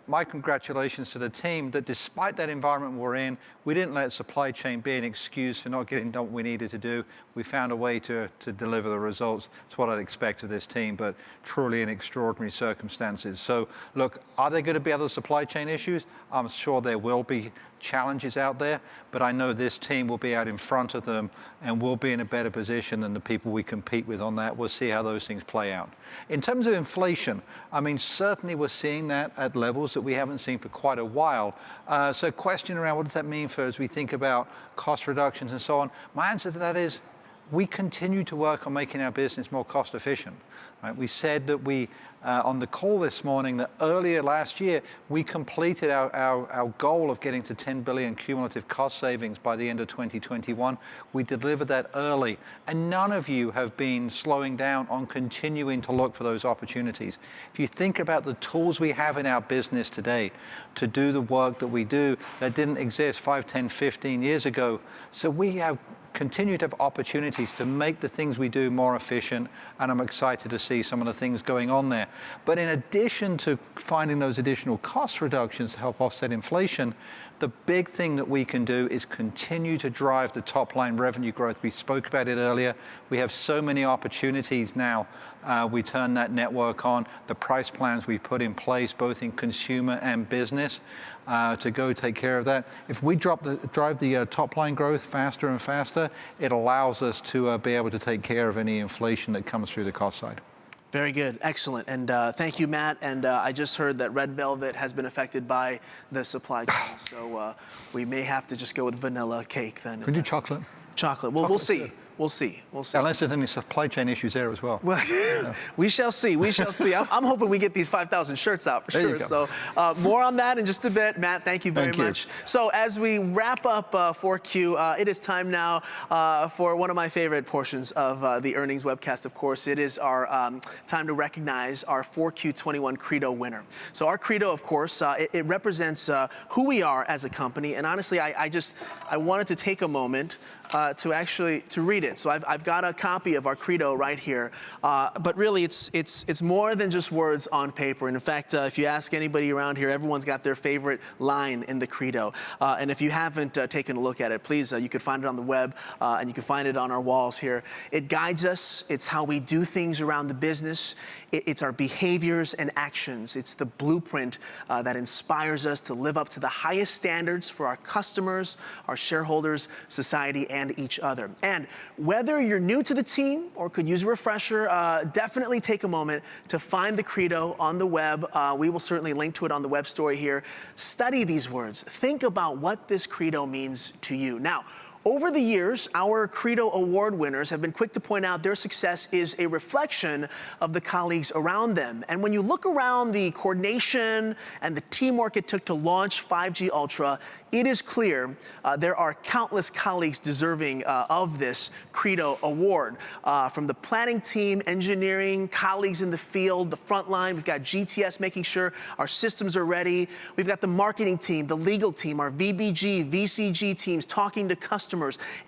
my congratulations to the team that despite that environment we're in, we didn't let supply chain be an excuse for not getting done what we needed to do. We found a way to deliver the results. It's what I'd expect of this team, but truly in extraordinary circumstances. So look, are there going to be other supply chain issues? I'm sure there will be challenges out there, but I know this team will be out in front of them and we'll be in a better position than the people we compete with on that. We'll see how those things play out. In terms of inflation, I mean, certainly we're seeing that at levels that we haven't seen for quite a while. So question around what does that mean for as we think about cost reductions and so on? My answer to that is we continue to work on making our business more cost efficient. Right? We said that we, on the call this morning, that earlier last year, we completed our goal of getting to 10 billion cumulative cost savings by the end of 2021. We delivered that early, and none of you have been slowing down on continuing to look for those opportunities. If you think about the tools we have in our business today to do the work that we do that didn't exist 5, 10, 15 years ago, so we have continue to have opportunities to make the things we do more efficient, and I'm excited to see some of the things going on there. But in addition to finding those additional cost reductions to help offset inflation, the big thing that we can do is continue to drive the top line revenue growth. We spoke about it earlier. We have so many opportunities now. We turn that network on, the price plans we put in place, both in consumer and business, to go take care of that. If we drive the top line growth faster and faster, it allows us to be able to take care of any inflation that comes through the cost side. Very good, excellent, and thank you, Matt. And I just heard that red velvet has been affected by the supply chain, so we may have to just go with vanilla cake then. Can we do chocolate? Chocolate. Well, we'll see. We'll see. We'll see. Unless there's any supply chain issues there as well. Well, we shall see. We shall see. I'm hoping we get these 5,000 shirts out for sure. So more on that in just a bit. Matt, thank you very much. So as we wrap up 4Q, it is time now for one of my favorite portions of the earnings webcast, of course. It is our time to recognize our 4Q21 Credo winner. So our Credo, of course, it represents who we are as a company. And honestly, I wanted to take a moment to read it. So I've got a copy of our Credo right here, but really it's more than just words on paper. And in fact, if you ask anybody around here, everyone's got their favorite line in the Credo. And if you haven't taken a look at it, please, you can find it on the web, and you can find it on our walls here. It guides us. It's how we do things around the business. It's our behaviors and actions. It's the blueprint that inspires us to live up to the highest standards for our customers, our shareholders, society, and each other. And whether you're new to the team or could use a refresher, definitely take a moment to find the Credo on the web. We will certainly link to it on the web story here. Study these words. Think about what this Credo means to you. Now, over the years, our Credo Award winners have been quick to point out their success is a reflection of the colleagues around them. And when you look around the coordination and the teamwork it took to launch 5G Ultra, it is clear there are countless colleagues deserving of this Credo Award. From the planning team, engineering, colleagues in the field, the front line, we've got GTS making sure our systems are ready. We've got the marketing team, the legal team, our VBG, VCG teams talking to customers.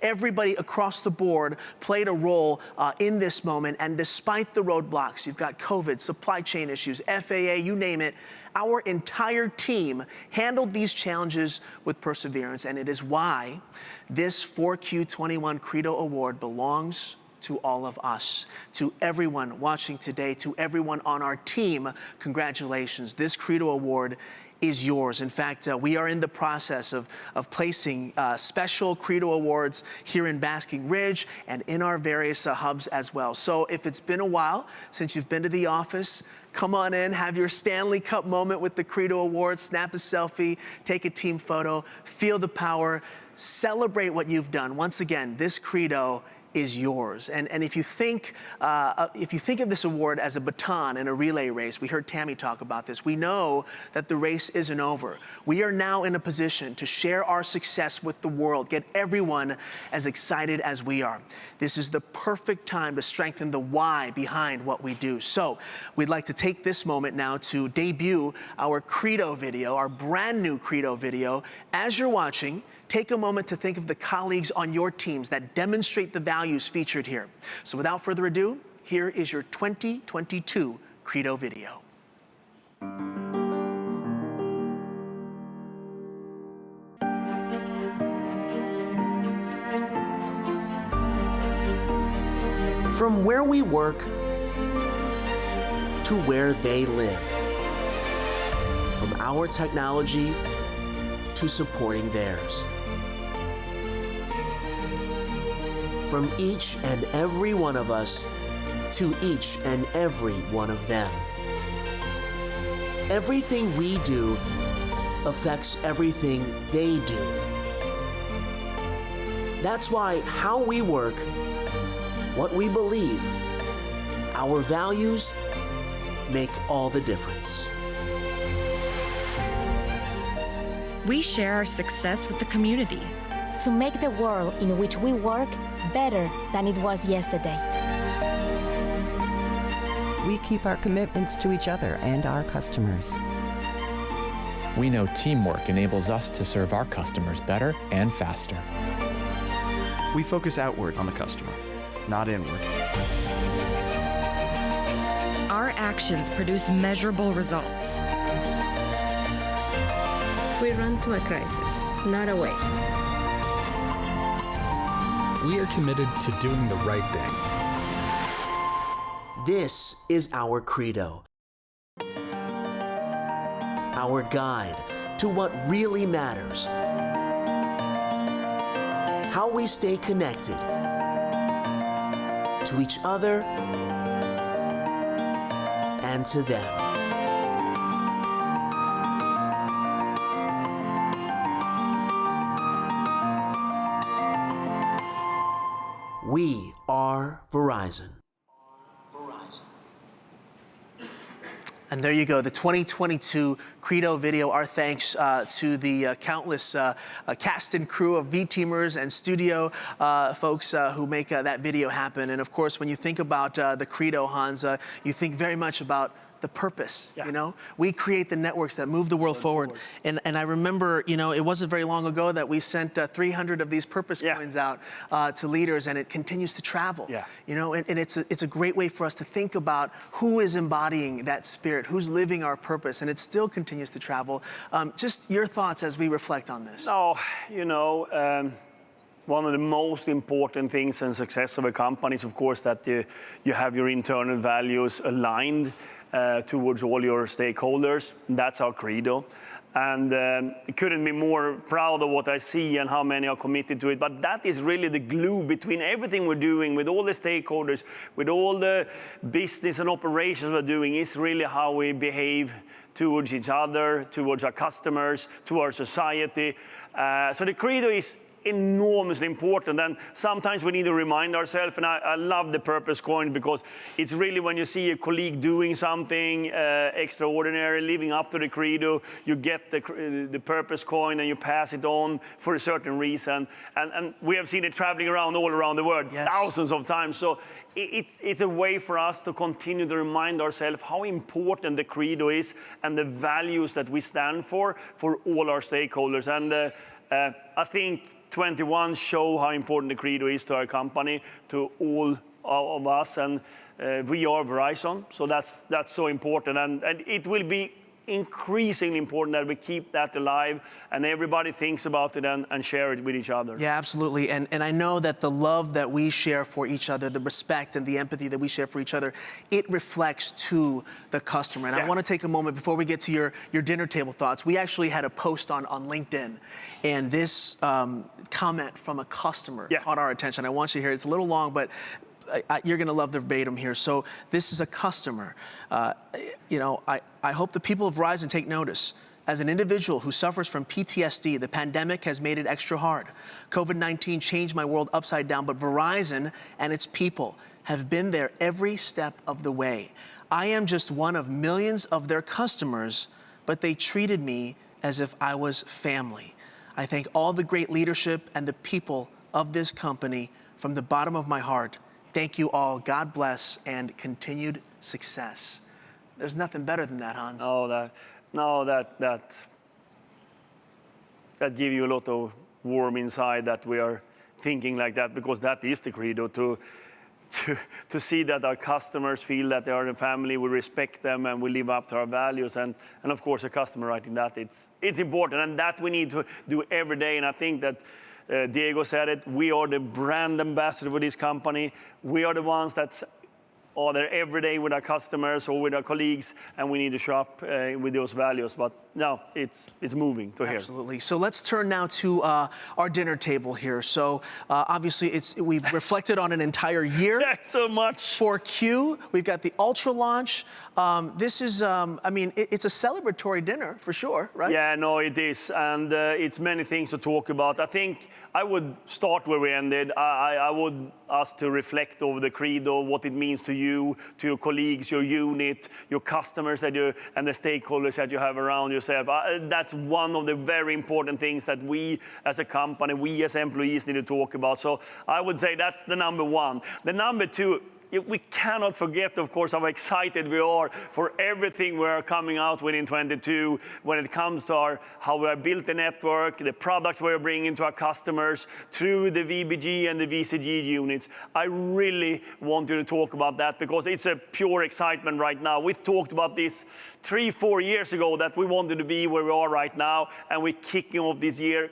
Everybody across the board played a role in this moment. And despite the roadblocks, you've got COVID, supply chain issues, FAA, you name it, our entire team handled these challenges with perseverance. And it is why this 4Q21 Credo Award belongs to all of us. To everyone watching today, to everyone on our team, congratulations. This Credo Award is yours. In fact, we are in the process of placing special Credo Awards here in Basking Ridge and in our various hubs as well. So if it's been a while since you've been to the office, come on in, have your Stanley Cup moment with the Credo Awards, snap a selfie, take a team photo, feel the power, celebrate what you've done. Once again, this Credo is yours. And if you think of this award as a baton in a relay race, we heard Tammy talk about this, we know that the race isn't over. We are now in a position to share our success with the world, get everyone as excited as we are. This is the perfect time to strengthen the why behind what we do. So we'd like to take this moment now to debut our Credo video, our brand new Credo video. As you're watching, take a moment to think of the colleagues on your teams that demonstrate the values featured here. So without further ado, here is your 2022 Credo video. From where we work to where they live. From our technology to supporting theirs. From each and every one of us to each and every one of them. Everything we do affects everything they do. That's why how we work, what we believe, our values make all the difference. We share our success with the community to make the world in which we work better than it was yesterday. We keep our commitments to each other and our customers. We know teamwork enables us to serve our customers better and faster. We focus outward on the customer, not inward. Our actions produce measurable results. We run to a crisis, not away. We are committed to doing the right thing. This is our Credo. Our guide to what really matters. How we stay connected to each other and to them. We are Verizon. And there you go, the 2022 Credo video. Our thanks to the countless cast and crew of V-teamers and studio folks who make that video happen. And of course, when you think about the Credo, Hans, you think very much about the purpose, you know? We create the networks that move the world forward. And I remember, you know, it wasn't very long ago that we sent 300 of these purpose coins out to leaders, and it continues to travel. You know, and it's a great way for us to think about who is embodying that spirit, who's living our purpose, and it still continues to travel. Just your thoughts as we reflect on this. Oh, you know, one of the most important things in success of a company is, of course, that you have your internal values aligned towards all your stakeholders. That's our credo. And I couldn't be more proud of what I see and how many are committed to it. But that is really the glue between everything we're doing with all the stakeholders, with all the business and operations we're doing, is really how we behave towards each other, towards our customers, to our society. So the credo is enormously important, and sometimes we need to remind ourselves, and I love the purpose coin, because it's really when you see a colleague doing something extraordinary, living up to the credo, you get the purpose coin and you pass it on for a certain reason, and we have seen it traveling around all around the world thousands of times. So it's a way for us to continue to remind ourselves how important the credo is and the values that we stand for all our stakeholders. And I think 21 show how important the credo is to our company, to all of us, and we are Verizon, so that's so important, and it will be increasingly important that we keep that alive and everybody thinks about it and share it with each other. Yeah, absolutely. And I know that the love that we share for each other, the respect and the empathy that we share for each other, it reflects to the customer. And I want to take a moment before we get to your dinner table thoughts. We actually had a post on LinkedIn, and this comment from a customer caught our attention. I want you to hear it. It's a little long, but you're going to love the verbatim here. So this is a customer. You know, I hope the people of Verizon take notice. As an individual who suffers from PTSD, the pandemic has made it extra hard. COVID-19 changed my world upside down, but Verizon and its people have been there every step of the way. I am just one of millions of their customers, but they treated me as if I was family. I thank all the great leadership and the people of this company from the bottom of my heart. Thank you all. God bless and continued success. There's nothing better than that, Hans. That gives you a lot of warm inside that we are thinking like that, because that is the credo, to see that our customers feel that they are a family, we respect them, and we live up to our values. And of course, a customer writing that, it's important, and that we need to do every day. And I think that Diego said it, we are the brand ambassador for this company. We are the ones that are there every day with our customers or with our colleagues, and we need to show up with those values. But now it's moving to here. Absolutely. So let's turn now to our dinner table here. So obviously we've reflected on an entire year. Thanks so much. For Q, we've got the Ultra launch. This is, I mean, it's a celebratory dinner for sure, right? Yeah, no, it is. And it's many things to talk about. I think I would start where we ended. I would ask to reflect over the credo, what it means to you, to your colleagues, your unit, your customers and the stakeholders that you have around yourself. That's one of the very important things that we as a company, we as employees need to talk about. So I would say that's the number one. The number two, we cannot forget, of course, how excited we are for everything we are coming out with in 22 when it comes to how we have built the network, the products we are bringing to our customers through the VBG and the VCG units. I really want you to talk about that because it's a pure excitement right now. We talked about this 3-4 years ago that we wanted to be where we are right now, and we're kicking off this year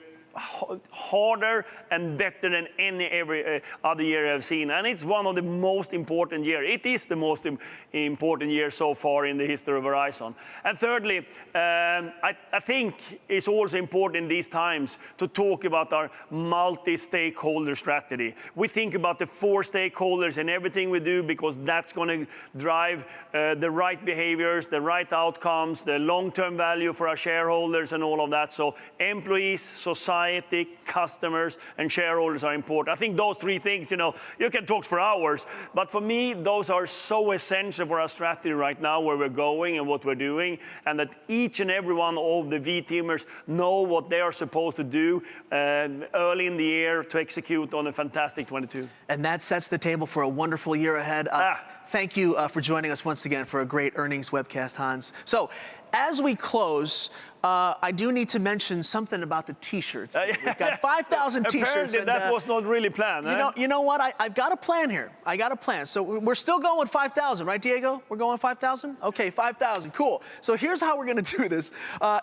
harder and better than every other year I've seen. And it's one of the most important years. It is the most important year so far in the history of Verizon. And thirdly, I think it's also important in these times to talk about our multi-stakeholder strategy. We think about the 4 stakeholders in everything we do because that's going to drive the right behaviors, the right outcomes, the long-term value for our shareholders and all of that. So employees, society, society, customers, and shareholders are important. I think those three things, you can talk for hours, but for me, those are so essential for our strategy right now, where we're going and what we're doing, and that each and every one of the V-teamers know what they are supposed to do early in the year to execute on a fantastic 22. And that sets the table for a wonderful year ahead. Thank you for joining us once again for a great earnings webcast, Hans. So, as we close, I do need to mention something about the T-shirts. We've got 5,000 T-shirts. Apparently that was not really planned. You know what? I've got a plan here. I got a plan. So we're still going with 5,000, right, Diego? We're going 5,000? Okay, 5,000. Cool. So here's how we're going to do this.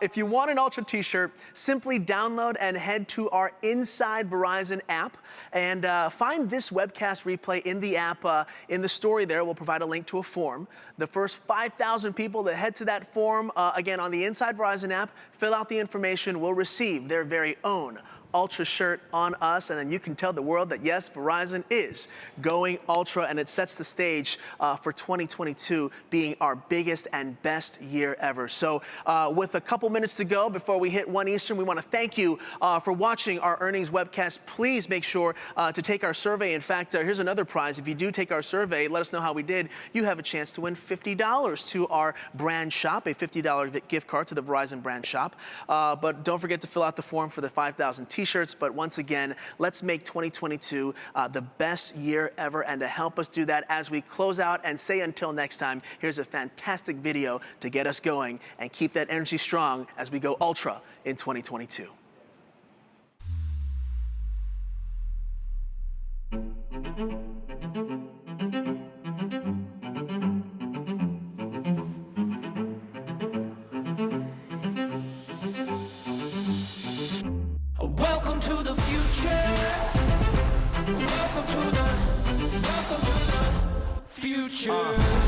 If you want an Ultra T-shirt, simply download and head to our Inside Verizon app and find this webcast replay in the app. In the story there, we'll provide a link to a form. The first 5,000 people that head to that form, again, on the Inside Verizon app, fill out the information, will receive their very own Ultra shirt on us, and then you can tell the world that yes, Verizon is going Ultra, and it sets the stage for 2022 being our biggest and best year ever. So with a couple minutes to go before we hit 1 Eastern, we want to thank you for watching our earnings webcast. Please make sure to take our survey. In fact, here's another prize. If you do take our survey, let us know how we did. You have a chance to win $50 to our brand shop, a $50 gift card to the Verizon brand shop. But don't forget to fill out the form for the 5,000 T-shirts. But once again, let's make 2022 the best year ever. And to help us do that, as we close out and say until next time, here's a fantastic video to get us going and keep that energy strong as we go Ultra in 2022. Welcome to the future. Welcome to the future.